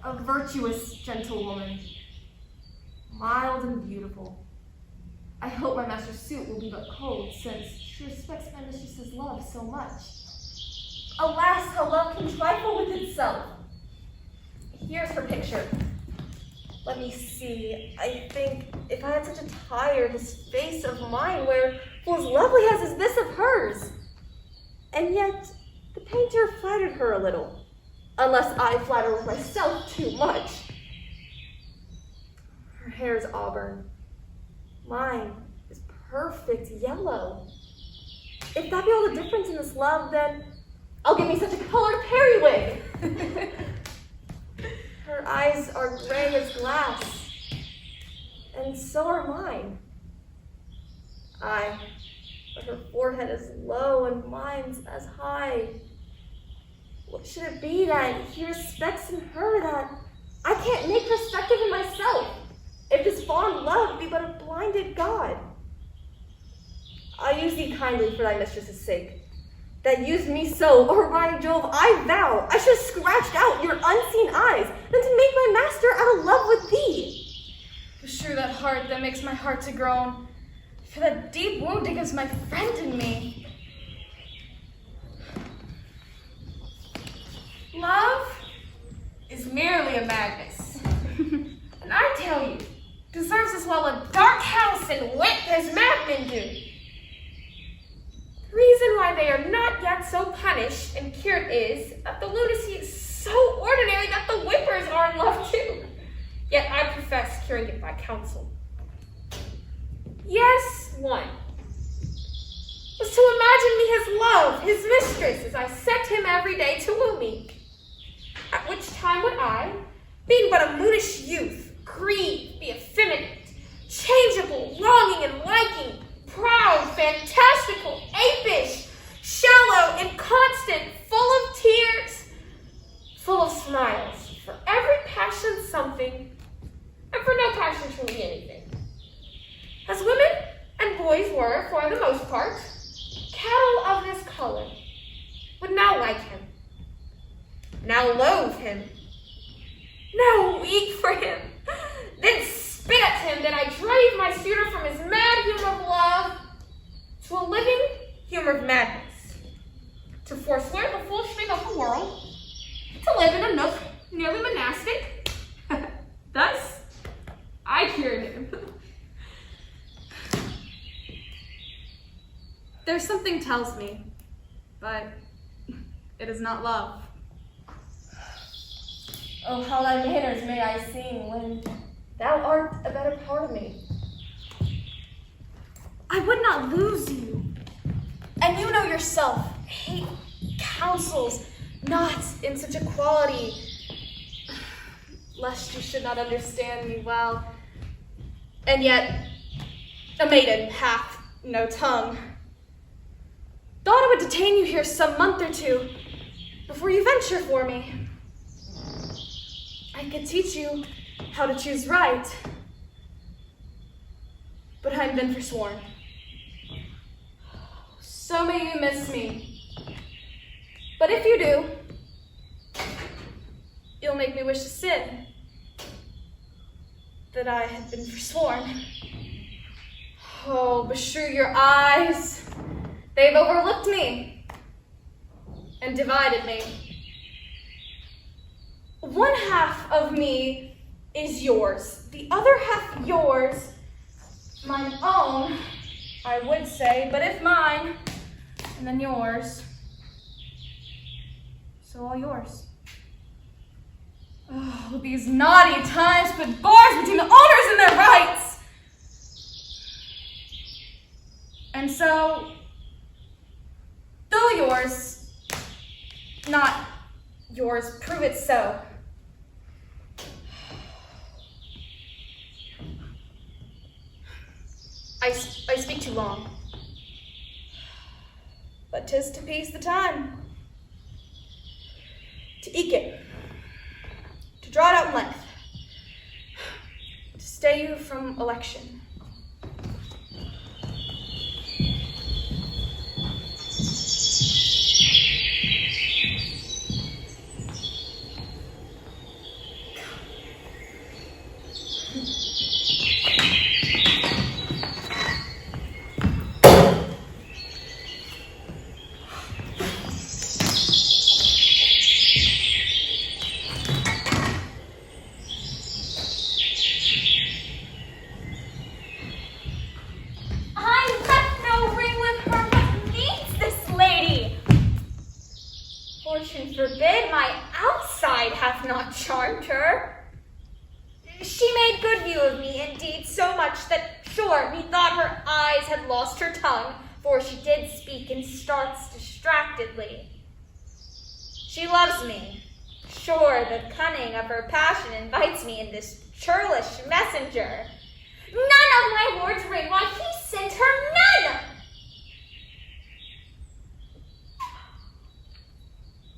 a virtuous gentlewoman, mild and beautiful. I hope my master's suit will be but cold, since she respects my mistress's love so much. Alas, how love can trifle with itself. Here's her picture. Let me see. I think if I had such a tireless face of mine, where full as lovely as this of hers. And yet, the painter flattered her a little, unless I flatter with myself too much. Her hair is auburn. Mine is perfect yellow. If that be all the difference in this love, then I'll give me such a colored periwig. Her eyes are gray as glass, and so are mine. Aye, but her forehead is low and mine's as high. What should it be that he respects in her that I can't make respective in myself, if this fond love be but a blinded God? I use thee kindly for thy mistress's sake, that used me so, or by Jove, I vow, I should have scratched out your unseen eyes, than to make my master out of love with thee. Beshrew that heart that makes my heart to groan, for that deep wound it gives my friend in me. Love is merely a madness, and I tell you, deserves as well a dark house and wit as madmen do. The reason why they are not yet so punished and cured is that the lunacy is so ordinary that the whippers are in love too. Yet I profess curing it by counsel. Yes, one was to imagine me his love, his mistress, as I set him every day to woo me. At which time would I, being but a moonish youth, grieve, be effeminate, changeable, longing and liking, proud, fantastical, apish, shallow, inconstant, full of tears, full of smiles, for every passion something, and for no passion truly anything. As women and boys were, for the most part, cattle of this color, would now like him, now loathe him, now weep for him, then spit at him that I drive my suitor from his mad humor of love to a living humor of madness, to forswear the full string of the world, to live in a nook nearly monastic. Thus, I cured him. There's something tells me, but it is not love. Oh, how thy manners may I sing when thou art a better part of me. I would not lose you. And you know yourself, hate counsels not in such a quality, lest you should not understand me well. And yet, a maiden hath no tongue. Thought I would detain you here some month or two before you venture for me. I could teach you how to choose right, but I have been forsworn. So may you miss me. But if you do, you'll make me wish to sin, that I had been forsworn. Oh, beshrew your eyes. They've overlooked me and divided me. One half of me is yours, the other half yours, mine own, I would say, but if mine, and then yours, so all yours. Oh, these naughty times put bars between the owners and their rights. And so, though yours, not yours, prove it so. I speak too long, but 'tis to peace the time, to eke it, to draw it out in length, to stay you from election. hath not charmed her. She made good view of me, indeed, so much that, sure, methought her eyes had lost her tongue, for she did speak in starts distractedly. She loves me. Sure, the cunning of her passion invites me in this churlish messenger. None of my lord's ring, why he sent her none!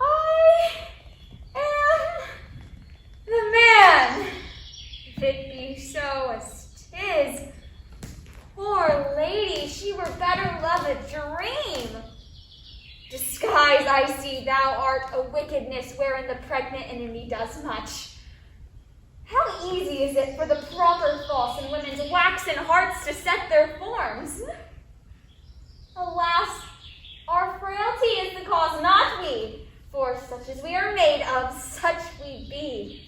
I am the man. If it be so as 'tis, poor lady, she were better love a dream. Disguise, I see, thou art a wickedness wherein the pregnant enemy does much. How easy is it for the proper false in women's waxen hearts to set their forms? Alas, our frailty is the cause, not we, for such as we are made of, such we be.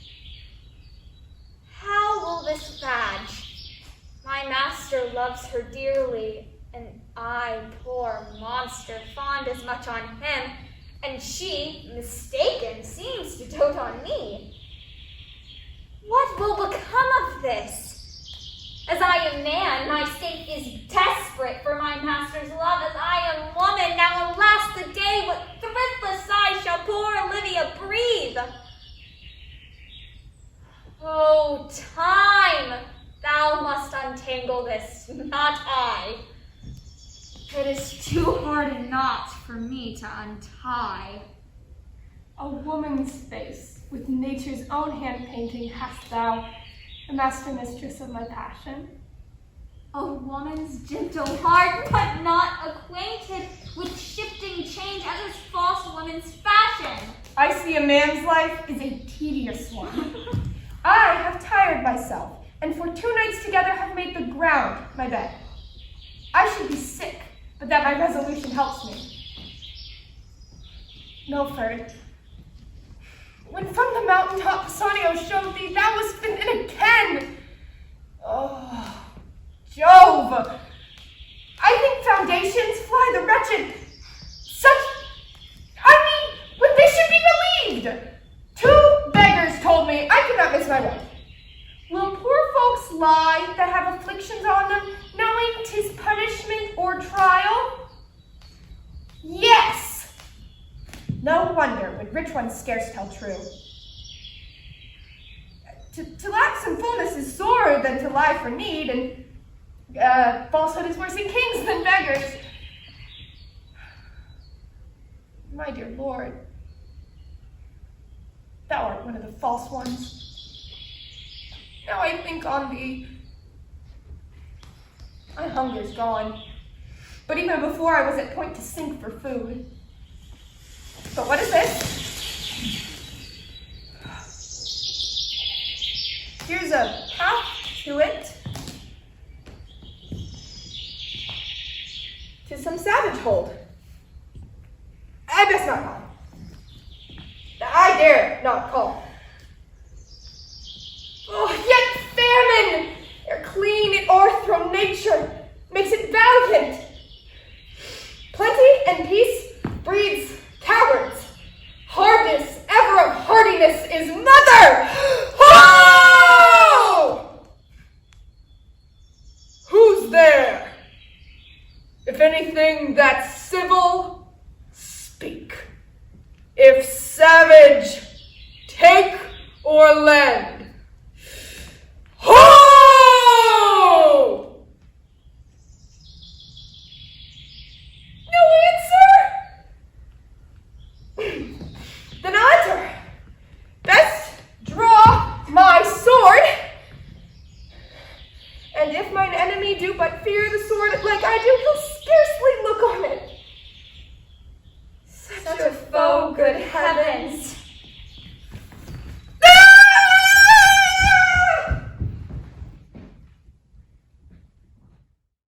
How will this badge? My master loves her dearly, and I, poor monster, fond as much on him, and she, mistaken, seems to dote on me. What will become of this? As I am man, my state is desperate for my master's love. As I am woman, now alas the day, what thriftless sigh shall poor Olivia breathe? Oh, time, thou must untangle this, not I. It is too hard a knot for me to untie. A woman's face, with nature's own hand painting, hast thou, the master mistress of my passion. A woman's gentle heart, but not acquainted with shifting change as is false woman's fashion. I see a man's life is a tedious one. I have tired myself, and for 2 nights together have made the ground my bed. I should be sick, but that my resolution helps me. Milford, when from the mountaintop Pisanio showed thee, thou wast been in a ken. Oh, Jove! I think foundations fly the wretched. When they should be relieved. 2 beggars told me I could not miss my wife. Will poor folks lie that have afflictions on them, knowing 'tis punishment or trial? Yes! No wonder would rich ones scarce tell true. To lack some fullness is sorer than to lie for need, and falsehood is worse in kings than beggars. My dear Lord, thou art one of the false ones. Now I think on thee, my hunger's gone, but even before I was at point to sink for food. But what is this? Here's a path to it. To some savage hold. I best not call. I dare not call. Oh, yet famine, ere clean it o'erthrown nature, makes it valiant. Plenty and peace breeds cowards. Hardness ever of hardiness is mother. Ho! Who's there? If anything that's civil, speak. If savage, take or lend. Ho! No answer? Then answer. Best draw my sword. And if mine enemy do but fear the sword like I do, he'll scarcely look on it.